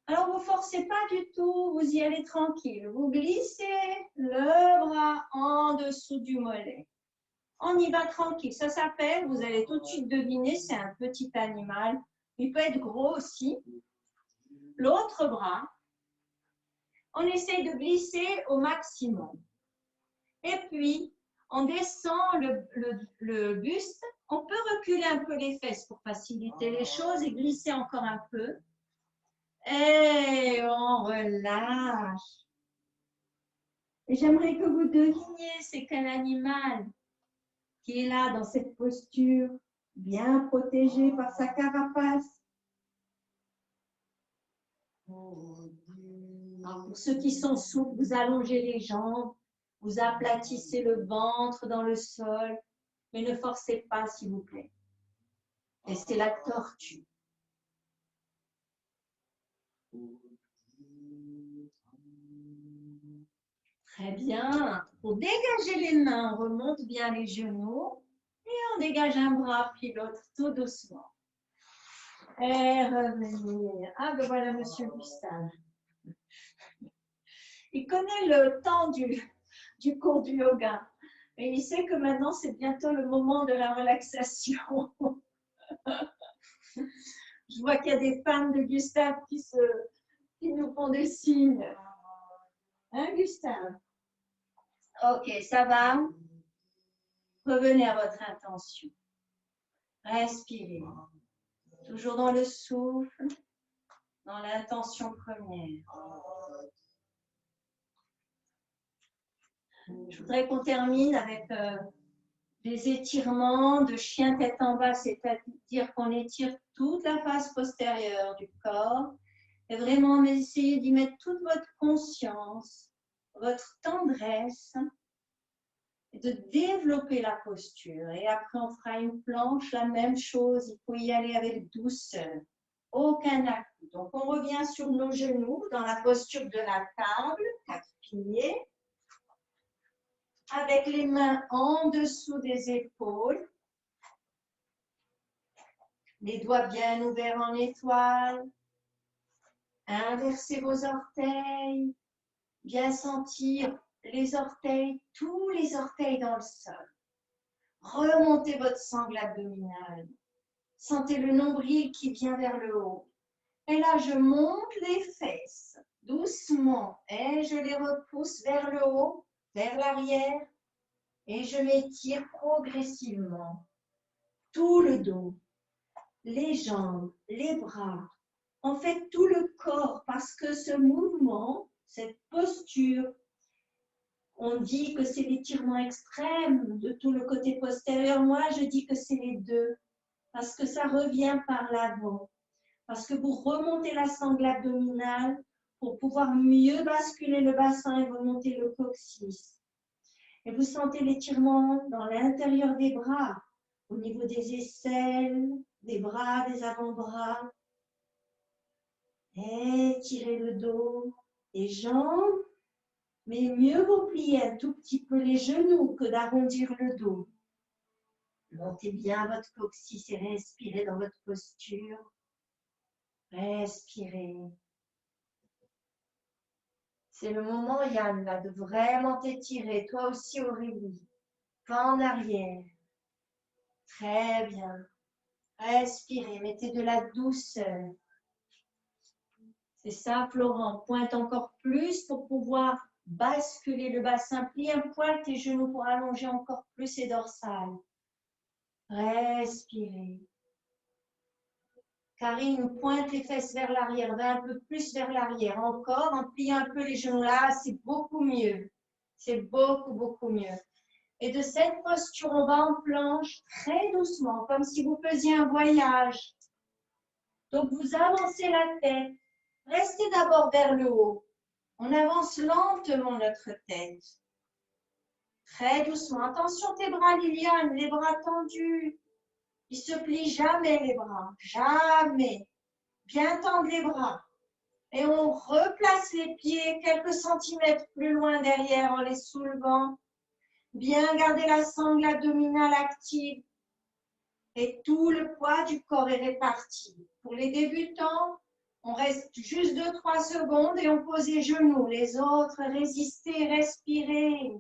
Alors, vous ne forcez pas du tout, vous y allez tranquille. Vous glissez le bras en dessous du mollet. On y va tranquille. Ça s'appelle, vous allez tout de suite deviner, c'est un petit animal. Il peut être gros aussi. L'autre bras, on essaye de glisser au maximum. Et puis, on descend le buste. On peut reculer un peu les fesses pour faciliter les choses et glisser encore un peu. Et on relâche. Et j'aimerais que vous deviniez c'est quel animal qui est là dans cette posture, bien protégé par sa carapace. Alors pour ceux qui sont souples, vous allongez les jambes, vous aplatissez le ventre dans le sol, mais ne forcez pas s'il vous plaît. Et c'est la tortue. Très bien. Pour dégager les mains, on remonte bien les genoux et on dégage un bras puis l'autre tout doucement. Et revenir. Ah ben voilà Monsieur Gustave. Il connaît le temps du cours du yoga. Et il sait que maintenant c'est bientôt le moment de la relaxation. Je vois qu'il y a des fans de Gustave qui nous font des signes. Hein Gustave? Ok, ça va. Revenez à votre intention. Respirez. Toujours dans le souffle, dans l'intention première. Je voudrais qu'on termine avec des étirements de chien tête en bas, c'est-à-dire qu'on étire toute la face postérieure du corps et vraiment essayer d'y mettre toute votre conscience, votre tendresse et de développer la posture. Et après, on fera une planche, la même chose, il faut y aller avec douceur. Aucun à-coup. Donc, on revient sur nos genoux dans la posture de la table, 4 pieds, avec les mains en dessous des épaules, les doigts bien ouverts en étoile. Inversez vos orteils, bien sentir les orteils, tous les orteils dans le sol. Remontez votre sangle abdominale. Sentez le nombril qui vient vers le haut. Et là, je monte les fesses doucement et je les repousse vers le haut, vers l'arrière et je m'étire progressivement. Tout le dos, les jambes, les bras, en fait tout le corps parce que ce mouvement, cette posture, on dit que c'est l'étirement extrême de tout le côté postérieur. Moi, je dis que c'est les deux parce que ça revient par l'avant. Parce que vous remontez la sangle abdominale pour pouvoir mieux basculer le bassin et remonter le coccyx. Et vous sentez l'étirement dans l'intérieur des bras, au niveau des aisselles, des bras, des avant-bras. Étirez le dos, les jambes, mais mieux vous pliez un tout petit peu les genoux que d'arrondir le dos. Montez bien votre coccyx et respirez dans votre posture. Respirez. C'est le moment, Yann, là, de vraiment t'étirer. Toi aussi, Aurélie. Pas en arrière. Très bien. Respirez. Mettez de la douceur. C'est ça, Florent. Pointe encore plus pour pouvoir basculer le bassin. Plie un poil tes genoux pour allonger encore plus les dorsales. Respirez. Karine, pointe les fesses vers l'arrière, va un peu plus vers l'arrière. Encore, en pliant un peu les genoux là, c'est beaucoup mieux. C'est beaucoup, beaucoup mieux. Et de cette posture, on va en planche très doucement, comme si vous faisiez un voyage. Donc, vous avancez la tête. Restez d'abord vers le haut. On avance lentement notre tête. Très doucement. Attention tes bras, Liliane, les bras tendus. Il se plie jamais les bras, jamais. Bien tendre les bras. Et on replace les pieds quelques centimètres plus loin derrière en les soulevant. Bien garder la sangle abdominale active. Et tout le poids du corps est réparti. Pour les débutants, on reste juste 2-3 secondes et on pose les genoux. Les autres, résistez, respirez.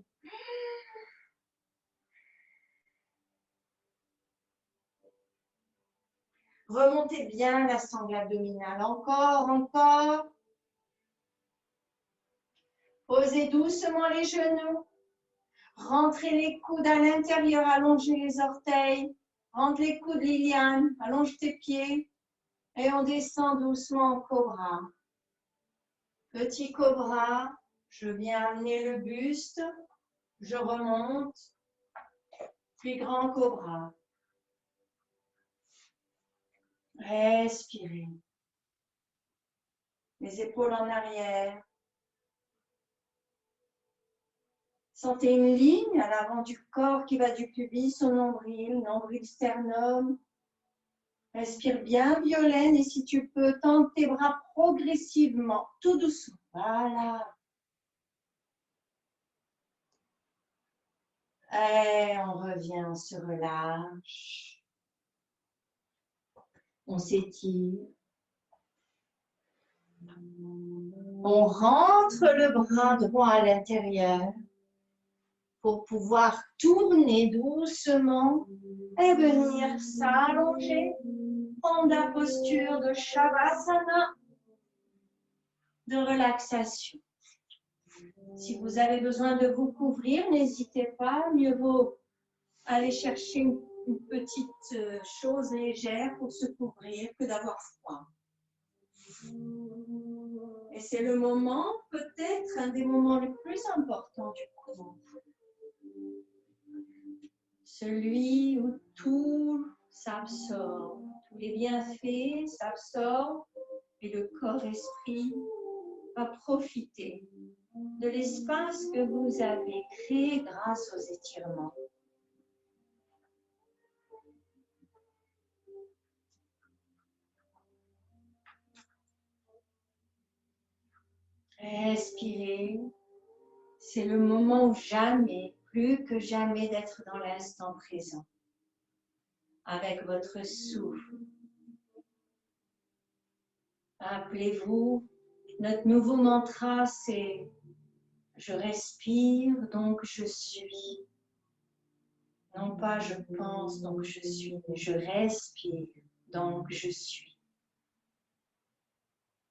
Remontez bien la sangle abdominale. Encore, encore. Posez doucement les genoux. Rentrez les coudes à l'intérieur, allongez les orteils. Rentre les coudes, Liliane. Allonge tes pieds. Et on descend doucement en cobra. Petit cobra. Je viens amener le buste. Je remonte. Puis grand cobra. Respirez. Les épaules en arrière. Sentez une ligne à l'avant du corps qui va du pubis au nombril, nombril sternum. Respire bien, Violaine, et si tu peux, tendre tes bras progressivement, tout doucement. Voilà. Et on revient, on se relâche. On s'étire. On rentre le bras droit à l'intérieur pour pouvoir tourner doucement et venir s'allonger, prendre la posture de Shavasana, de relaxation. Si vous avez besoin de vous couvrir, n'hésitez pas, mieux vaut aller chercher une petite chose légère pour se couvrir que d'avoir froid. Et c'est le moment, peut-être un des moments les plus importants du cours. Celui où tout s'absorbe, tous les bienfaits s'absorbent et le corps-esprit va profiter de l'espace que vous avez créé grâce aux étirements. Respirez. C'est le moment où jamais, plus que jamais, d'être dans l'instant présent, avec votre souffle. Rappelez-vous, notre nouveau mantra, c'est « Je respire, donc je suis ». Non pas « je pense, donc je suis », mais « je respire, donc je suis ».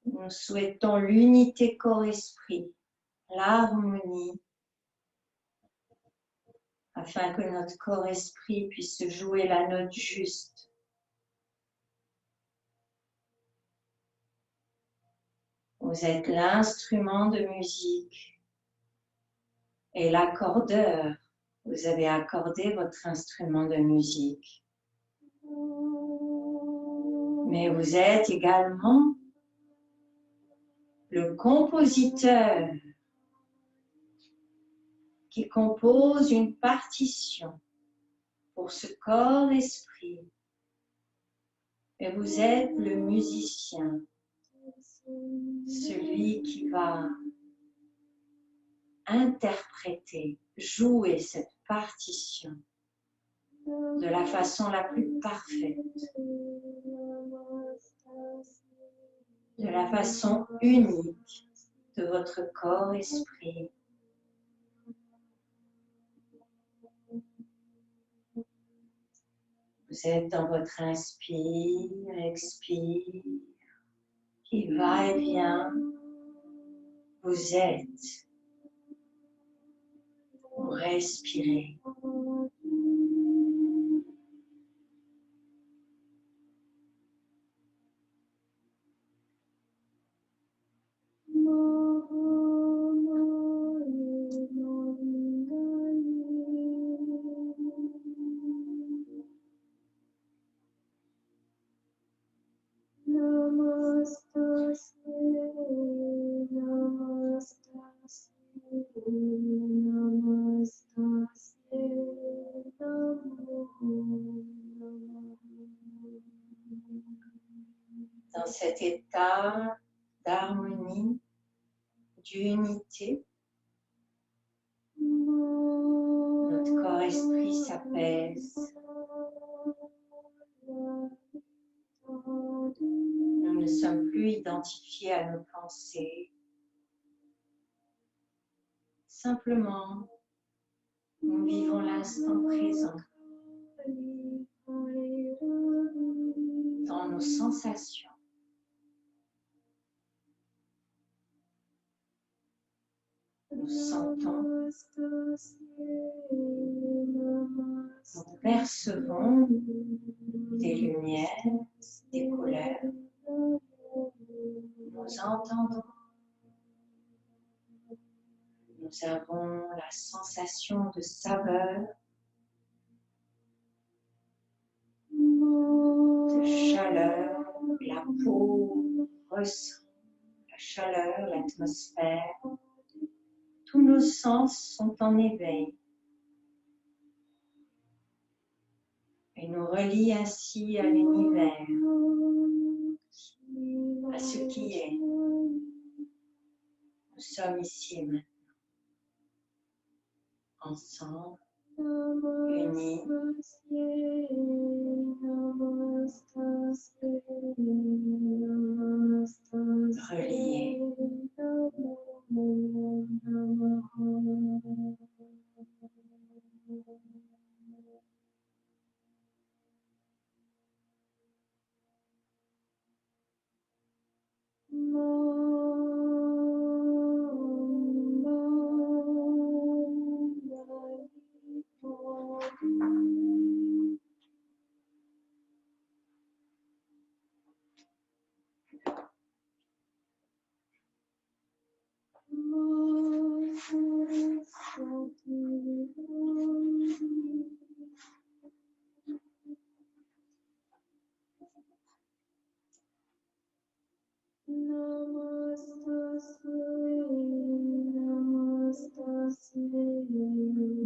Nous souhaitons l'unité corps-esprit, l'harmonie, afin que notre corps-esprit puisse jouer la note juste. Vous êtes l'instrument de musique et l'accordeur. Vous avez accordé votre instrument de musique. Mais vous êtes également le compositeur qui compose une partition pour ce corps-esprit. Et vous êtes le musicien, celui qui va interpréter, jouer cette partition de la façon la plus parfaite, de la façon unique de votre corps-esprit. Vous êtes dans votre inspire, expire, qui va et vient. Vous êtes, vous respirez. cet état d'harmonie, d'unité. Notre corps-esprit s'apaise. Nous ne sommes plus identifiés à nos pensées. Simplement, nous vivons l'instant présent dans nos sensations. Nous sentons, nous percevons des lumières, des couleurs. Nous entendons. Nous avons la sensation de saveur, de chaleur. La peau ressent la chaleur, l'atmosphère. Tous nos sens sont en éveil et nous relient ainsi à l'univers, à ce qui est. Nous sommes ici et maintenant, ensemble, unis. Reliés.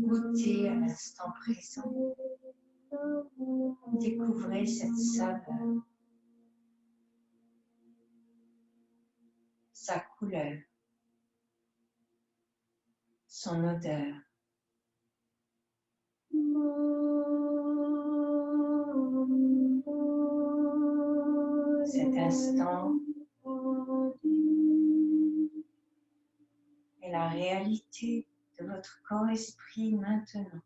Goûtez à l'instant présent. Découvrez cette saveur, sa couleur, son odeur. Cet instant est la réalité de votre corps-esprit maintenant.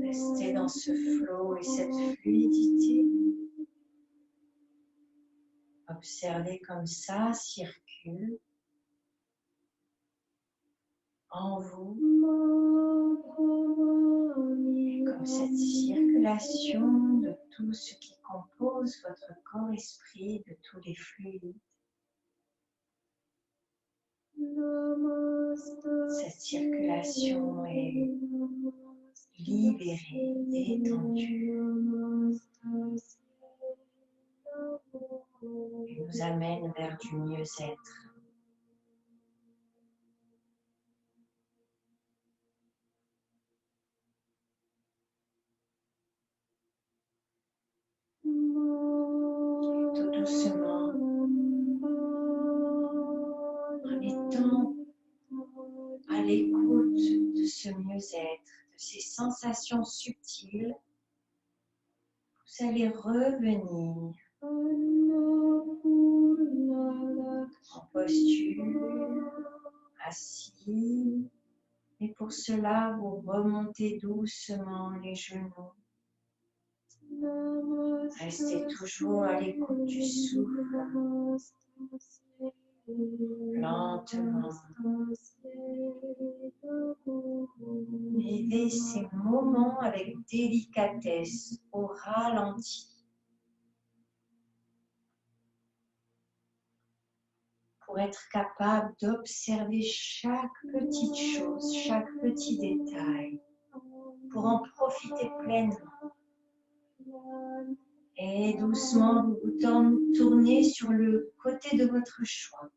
Restez dans ce flot et cette fluidité. Observez comme ça circule en vous. Et comme cette circulation de tout ce qui compose votre corps-esprit, de tous les fluides. Cette circulation est libérée, détendue. et nous amène vers du mieux-être. Tout doucement, en étant à l'écoute de ce mieux-être, de ces sensations subtiles, vous allez revenir en posture, assis, et pour cela, vous remontez doucement les genoux. Restez toujours à l'écoute du souffle, lentement. Vivez ces moments avec délicatesse, au ralenti, pour être capable d'observer chaque petite chose, chaque petit détail, pour en profiter pleinement. Et doucement, vous vous tournez sur le côté de votre choix.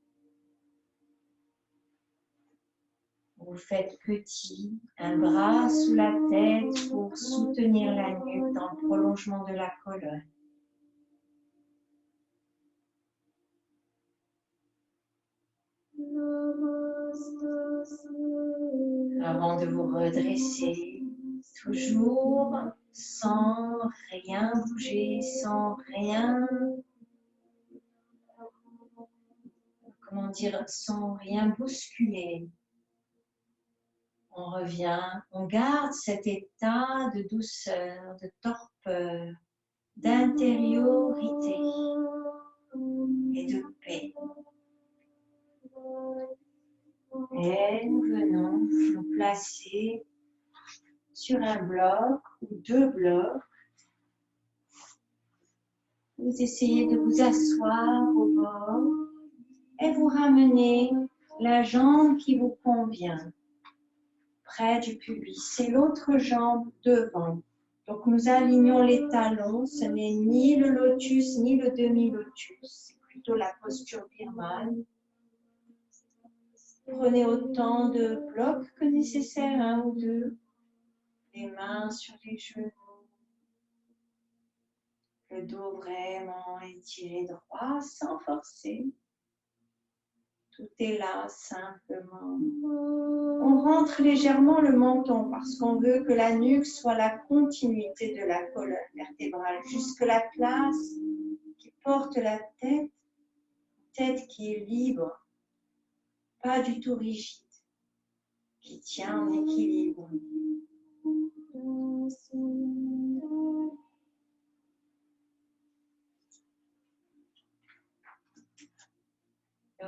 Vous faites petit, un bras sous la tête pour soutenir la nuque dans le prolongement de la colonne. Avant de vous redresser, toujours sans rien bouger, sans rien, sans rien bousculer. On revient, on garde cet état de douceur, de torpeur, d'intériorité et de paix. Et nous venons nous placer sur un bloc ou deux blocs. Vous essayez de vous asseoir au bord et vous ramenez la jambe qui vous convient près du pubis et l'autre jambe devant. Donc nous alignons les talons, ce n'est ni le lotus ni le demi-lotus, c'est plutôt la posture birmane. Prenez autant de blocs que nécessaire, un ou deux, les mains sur les genoux, le dos vraiment étiré droit sans forcer. Tout est là simplement. On rentre légèrement le menton parce qu'on veut que la nuque soit la continuité de la colonne vertébrale, jusque la place qui porte la tête qui est libre, pas du tout rigide, qui tient en équilibre.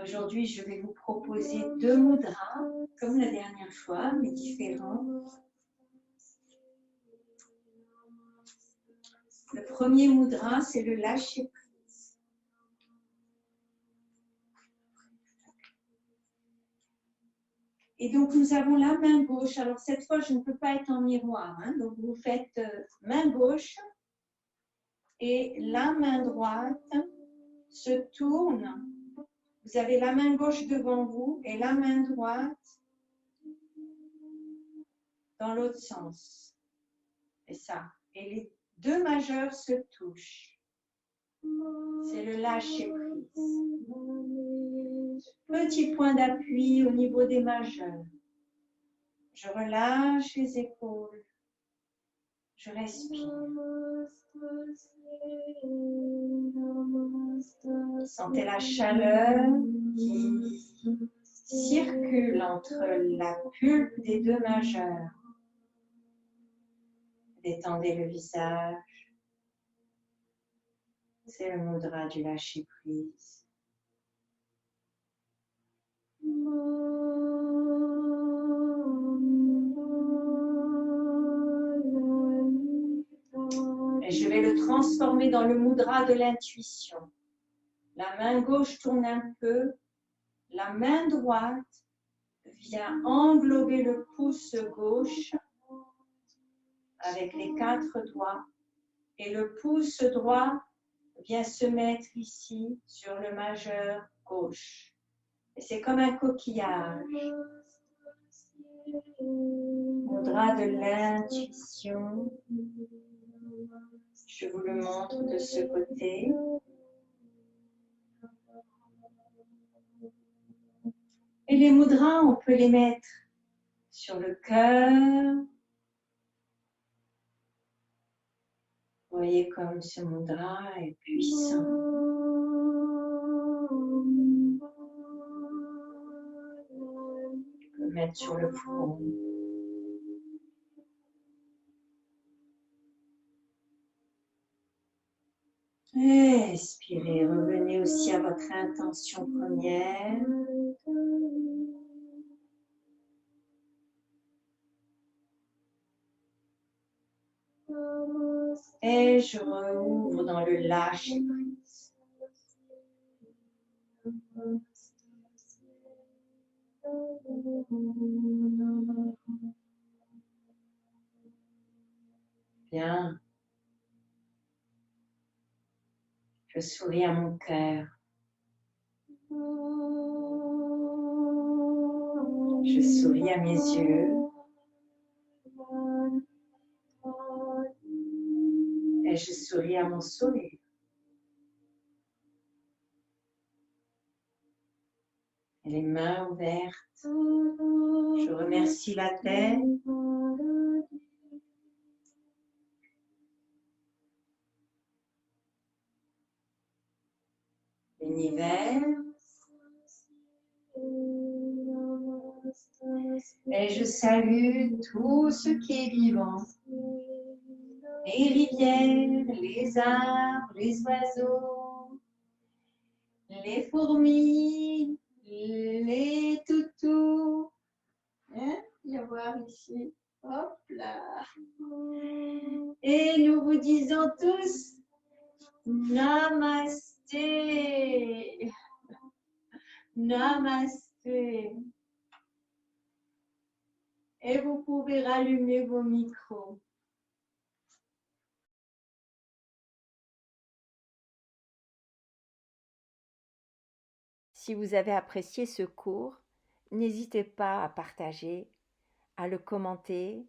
Aujourd'hui, je vais vous proposer deux mudras, comme la dernière fois, mais différents. Le premier mudra, c'est le lâcher prise. Et donc, nous avons la main gauche. Alors, cette fois, je ne peux pas être en miroir. Donc, vous faites main gauche et la main droite se tourne. Vous avez la main gauche devant vous et la main droite dans l'autre sens. C'est ça. Et les deux majeurs se touchent. C'est le lâcher prise. Petit point d'appui au niveau des majeurs. Je relâche les épaules. Je respire. Sentez la chaleur qui circule entre la pulpe des deux majeurs. Détendez le visage. C'est le mudra du lâcher prise. Et je vais le transformer dans le mudra de l'intuition. La main gauche tourne un peu. La main droite vient englober le pouce gauche avec les 4 doigts. Et le pouce droit vient se mettre ici sur le majeur gauche. Et c'est comme un coquillage. Mudra de l'intuition. Je vous le montre de ce côté. Et les mudras, on peut les mettre sur le cœur. Vous voyez comme ce mudra est puissant. On peut le mettre sur le front. Expirez, revenez aussi à votre intention première. Et je rouvre dans le lâcher prise. Bien. Je souris à mon cœur. Je souris à mes yeux. Et je souris à mon sourire. Et les mains ouvertes. Je remercie la terre. L'univers. Et je salue tout ce qui est vivant. Les rivières, les arbres, les oiseaux, les fourmis, les toutous. Hein? Il y a voir ici. Hop là. Et nous vous disons tous Namasté. Namasté. Et vous pouvez rallumer vos micros. Si vous avez apprécié ce cours, n'hésitez pas à partager, à le commenter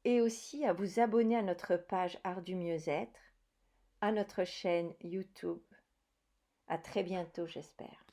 et aussi à vous abonner à notre page Art du Mieux-être, à notre chaîne YouTube. À très bientôt, j'espère.